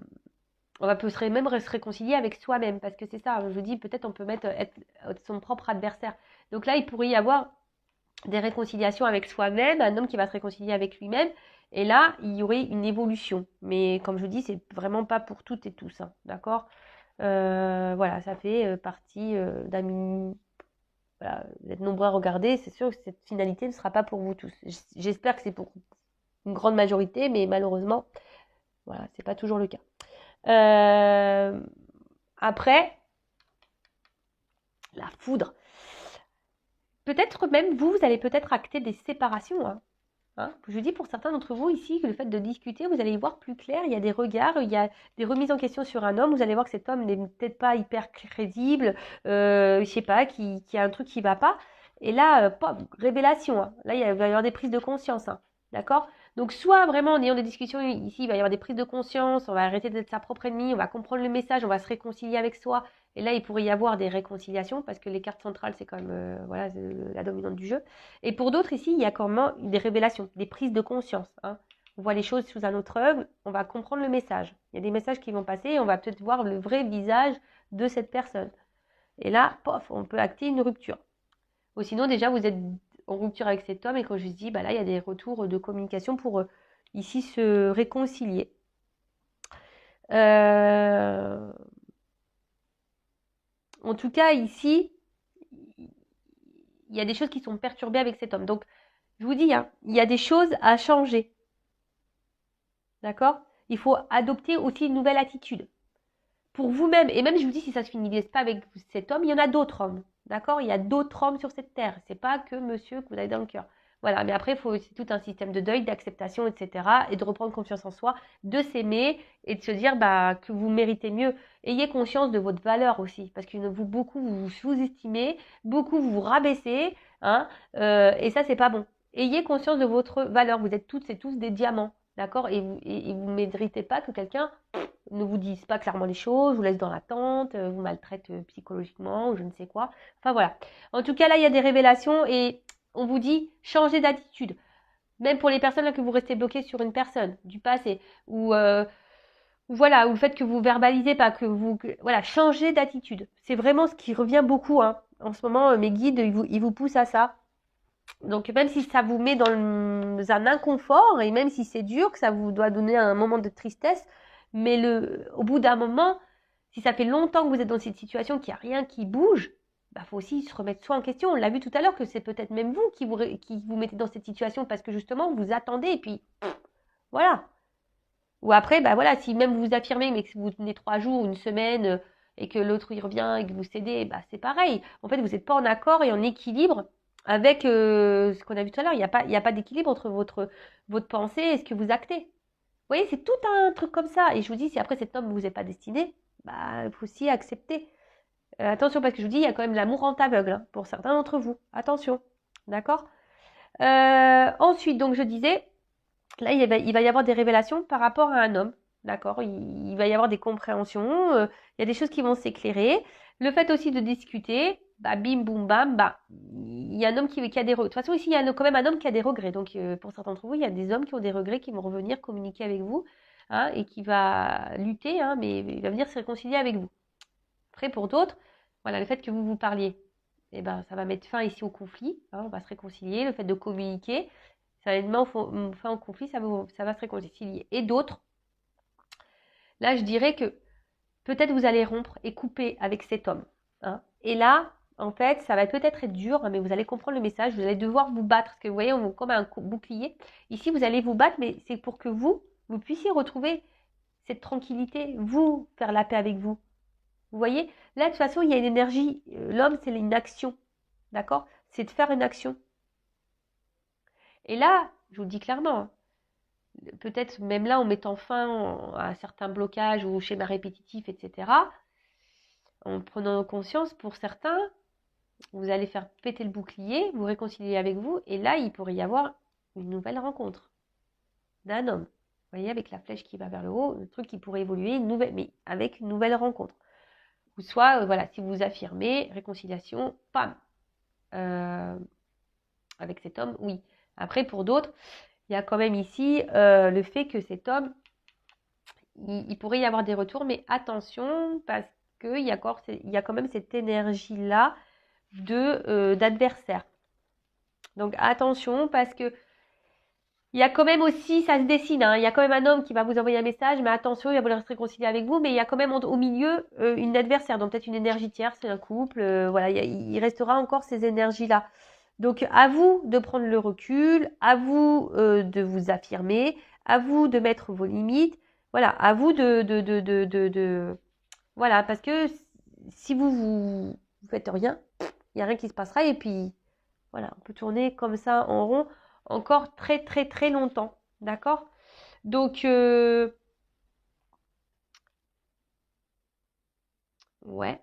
va même se réconcilier avec soi-même, parce que c'est ça, je vous dis, peut-être on peut être son propre adversaire. Donc là, il pourrait y avoir des réconciliations avec soi-même, un homme qui va se réconcilier avec lui-même, et là, il y aurait une évolution. Mais comme je vous dis, c'est vraiment pas pour toutes et tous, d'accord? Voilà, ça fait partie d'un. Voilà, vous êtes nombreux à regarder, c'est sûr que cette finalité ne sera pas pour vous tous. J'espère que c'est pour une grande majorité, mais malheureusement, voilà, c'est pas toujours le cas. Après, la foudre. Peut-être même vous allez peut-être acter des séparations. Je dis pour certains d'entre vous ici que le fait de discuter, vous allez y voir plus clair. Il y a des regards, il y a des remises en question sur un homme. Vous allez voir que cet homme n'est peut-être pas hyper crédible, je sais pas, qui a un truc qui va pas. Et là, révélation. Là, il va y avoir des prises de conscience. D'accord? Donc, soit vraiment en ayant des discussions ici, il va y avoir des prises de conscience, on va arrêter d'être sa propre ennemie, on va comprendre le message, on va se réconcilier avec soi. Et là, il pourrait y avoir des réconciliations parce que les cartes centrales, c'est quand même la dominante du jeu. Et pour d'autres ici, il y a quand même des révélations, des prises de conscience. On voit les choses sous un autre œil, on va comprendre le message. Il y a des messages qui vont passer et on va peut-être voir le vrai visage de cette personne. Et là, pof, on peut acter une rupture. Ou sinon, déjà, vous êtes en rupture avec cet homme et quand je dis, là, il y a des retours de communication pour ici se réconcilier. En tout cas, ici, il y a des choses qui sont perturbées avec cet homme. Donc, je vous dis, il y a des choses à changer. D'accord? Il faut adopter aussi une nouvelle attitude. Pour vous-même, et même je vous dis, si ça ne se finit pas avec cet homme, il y en a d'autres hommes. D'accord? Il y a d'autres hommes sur cette terre. C'est pas que monsieur que vous avez dans le cœur. Voilà, mais après, c'est tout un système de deuil, d'acceptation, etc. Et de reprendre confiance en soi, de s'aimer et de se dire que vous méritez mieux. Ayez conscience de votre valeur aussi, parce que beaucoup vous sous-estimez, beaucoup vous rabaissez, hein, et ça, c'est pas bon. Ayez conscience de votre valeur. Vous êtes toutes et tous des diamants, d'accord? Et vous ne méritez pas que quelqu'un ne vous dise pas clairement les choses, vous laisse dans l'attente, vous maltraite psychologiquement ou je ne sais quoi. Enfin voilà. En tout cas, là, il y a des révélations et on vous dit changez d'attitude. Même pour les personnes là que vous restez bloquées sur une personne du passé ou voilà, ou le fait que vous verbalisez pas, voilà, changez d'attitude. C'est vraiment ce qui revient beaucoup, hein. En ce moment, mes guides, ils vous poussent à ça. Donc même si ça vous met dans un inconfort et même si c'est dur, que ça vous doit donner un moment de tristesse, mais au bout d'un moment, si ça fait longtemps que vous êtes dans cette situation, qu'il n'y a rien qui bouge, bah faut aussi se remettre soi en question. On l'a vu tout à l'heure que c'est peut-être même vous qui vous mettez dans cette situation parce que justement vous attendez et puis voilà. Ou après, bah voilà, si même vous vous affirmez mais que vous tenez 3 jours, une semaine et que l'autre y revient et que vous cédez, bah c'est pareil. En fait, vous n'êtes pas en accord et en équilibre avec ce qu'on a vu tout à l'heure. Il y a pas d'équilibre entre votre pensée et ce que vous actez. Vous voyez, c'est tout un truc comme ça. Et je vous dis, si après cet homme ne vous est pas destiné, bah il faut aussi accepter. Attention, parce que je vous dis, il y a quand même l'amour en aveugle hein, pour certains d'entre vous. Attention. D'accord. Ensuite, donc je disais, là, il va y avoir des révélations par rapport à un homme. D'accord. Il va y avoir des compréhensions. Il y a des choses qui vont s'éclairer. Le fait aussi de discuter, bah, bim, boum, bam, bah, il y a un homme qui a des regrets. De toute façon, ici, il y a quand même un homme qui a des regrets. Donc, pour certains d'entre vous, il y a des hommes qui ont des regrets, qui vont revenir communiquer avec vous, hein, et qui va lutter, hein, mais il va venir se réconcilier avec vous. Après, pour d'autres, voilà, le fait que vous vous parliez, eh ben, ça va mettre fin ici au conflit, hein, on va se réconcilier. Le fait de communiquer, ça va mettre fin au conflit, ça va se réconcilier. Et d'autres, là, je dirais que peut-être vous allez rompre et couper avec cet homme, hein. Et là, en fait, ça va peut-être être dur, hein, mais vous allez comprendre le message. Vous allez devoir vous battre, parce que vous voyez, on comme un bouclier. Ici, vous allez vous battre, mais c'est pour que vous puissiez retrouver cette tranquillité, vous faire la paix avec vous. Vous voyez, là, de toute façon, il y a une énergie. L'homme, c'est une action, d'accord? C'est de faire une action. Et là, je vous le dis clairement, hein, peut-être même là, en mettant fin à certains blocages ou schémas répétitifs, etc., en prenant conscience, pour certains, vous allez faire péter le bouclier, vous réconcilier avec vous, et là, il pourrait y avoir une nouvelle rencontre d'un homme. Vous voyez, avec la flèche qui va vers le haut, le truc qui pourrait évoluer, mais avec une nouvelle rencontre. Ou soit, voilà, si vous vous affirmez, réconciliation, pam, avec cet homme, oui. Après, pour d'autres, il y a quand même ici le fait que cet homme, il pourrait y avoir des retours, mais attention, parce qu'il y a quand même cette énergie-là d'adversaire. Donc attention, parce que il y a quand même aussi, ça se dessine, hein, il y a quand même un homme qui va vous envoyer un message, mais attention, il va vouloir se réconcilier avec vous, mais il y a quand même au milieu une adversaire, donc peut-être une énergie tierce, c'est un couple, voilà, il restera encore ces énergies-là. Donc à vous de prendre le recul, à vous de vous affirmer, à vous de mettre vos limites, voilà, à vous voilà, parce que si vous faites rien, il n'y a rien qui se passera et puis voilà, on peut tourner comme ça en rond encore très très très longtemps, d'accord? Donc ouais,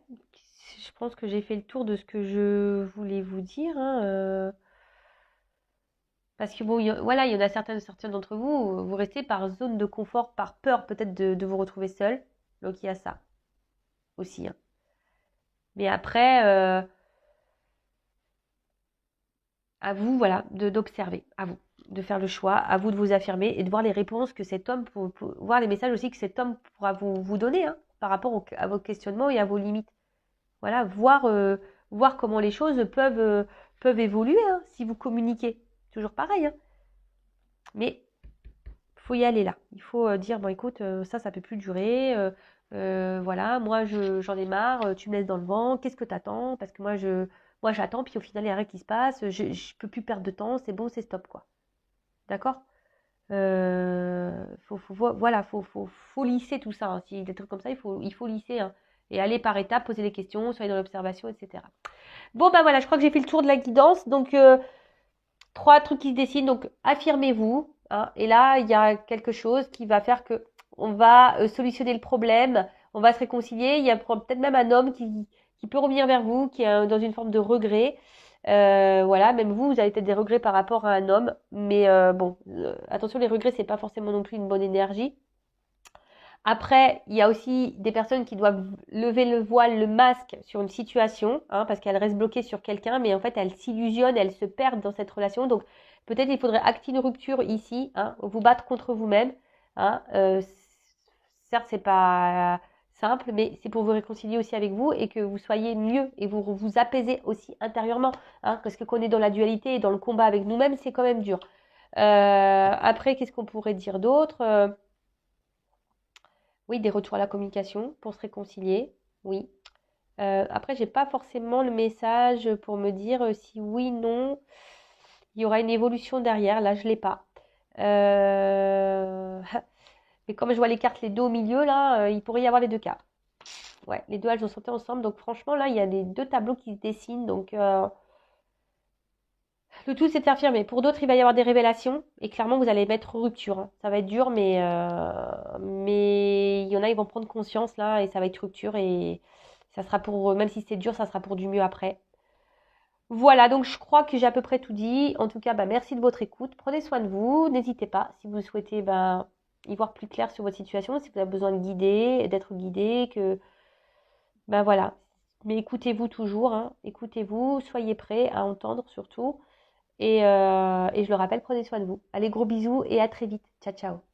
je pense que j'ai fait le tour de ce que je voulais vous dire, hein, parce que bon, voilà, il y en a certains d'entre vous, vous restez par zone de confort, par peur peut-être de vous retrouver seul. Donc il y a ça aussi, hein. Mais après, à vous, voilà, d'observer, à vous, de faire le choix, à vous de vous affirmer et de voir les réponses que cet homme, voir les messages aussi que cet homme pourra vous donner, hein, par rapport à vos questionnements et à vos limites. Voilà, voir comment les choses peuvent évoluer, hein, si vous communiquez. Toujours pareil, hein. Mais il faut y aller là. Il faut dire, bon écoute, ça peut plus durer. Voilà, moi j'en ai marre, tu me laisses dans le vent, qu'est-ce que t'attends? Parce que moi j'attends, puis au final il n'y a rien qui se passe, je peux plus perdre de temps, c'est bon, c'est stop quoi. D'accord? Voilà, faut lisser tout ça, hein. Si des trucs comme ça, il faut lisser, hein. Et allez par étapes, posez des questions, soyez dans l'observation, etc. Bon, ben voilà, je crois que j'ai fait le tour de la guidance. Donc, 3 trucs qui se dessinent. Donc, affirmez-vous. Hein, et là, il y a quelque chose qui va faire que on va solutionner le problème. On va se réconcilier. Il y a peut-être même un homme qui peut revenir vers vous, qui est dans une forme de regret. Voilà, même vous avez peut-être des regrets par rapport à un homme. Mais bon, attention, les regrets, c'est pas forcément non plus une bonne énergie. Après, il y a aussi des personnes qui doivent lever le voile, le masque sur une situation, hein, parce qu'elles restent bloquées sur quelqu'un, mais en fait, elles s'illusionnent, elles se perdent dans cette relation. Donc, peut-être il faudrait acter une rupture ici, hein, vous battre contre vous-même. Hein, certes, c'est pas simple, mais c'est pour vous réconcilier aussi avec vous et que vous soyez mieux et vous apaisez aussi intérieurement. Hein, parce que quand on est dans la dualité et dans le combat avec nous-mêmes, c'est quand même dur. Après, qu'est-ce qu'on pourrait dire d'autre Oui, des retours à la communication pour se réconcilier. Oui. Après, j'ai pas forcément le message pour me dire si oui, non, il y aura une évolution derrière. Là, je l'ai pas. Mais comme je vois les cartes, les deux au milieu, là, il pourrait y avoir les deux cas. Ouais, les deux, elles ont sauté ensemble. Donc, franchement, là, il y a les deux tableaux qui se dessinent. Donc, le tout, c'est de s'affirmer. Pour d'autres, il va y avoir des révélations. Et clairement, vous allez mettre rupture. Hein. Ça va être dur, mais il y en a, ils vont prendre conscience là. Et ça va être rupture. Et ça sera pour, même si c'est dur, ça sera pour du mieux après. Voilà, donc je crois que j'ai à peu près tout dit. En tout cas, bah, merci de votre écoute. Prenez soin de vous. N'hésitez pas, si vous souhaitez y voir plus clair sur votre situation, si vous avez besoin de guider, d'être guidé, voilà. Mais écoutez-vous toujours, hein. Écoutez-vous, soyez prêts à entendre surtout. Et je le rappelle, prenez soin de vous. Allez, gros bisous et à très vite. Ciao, ciao.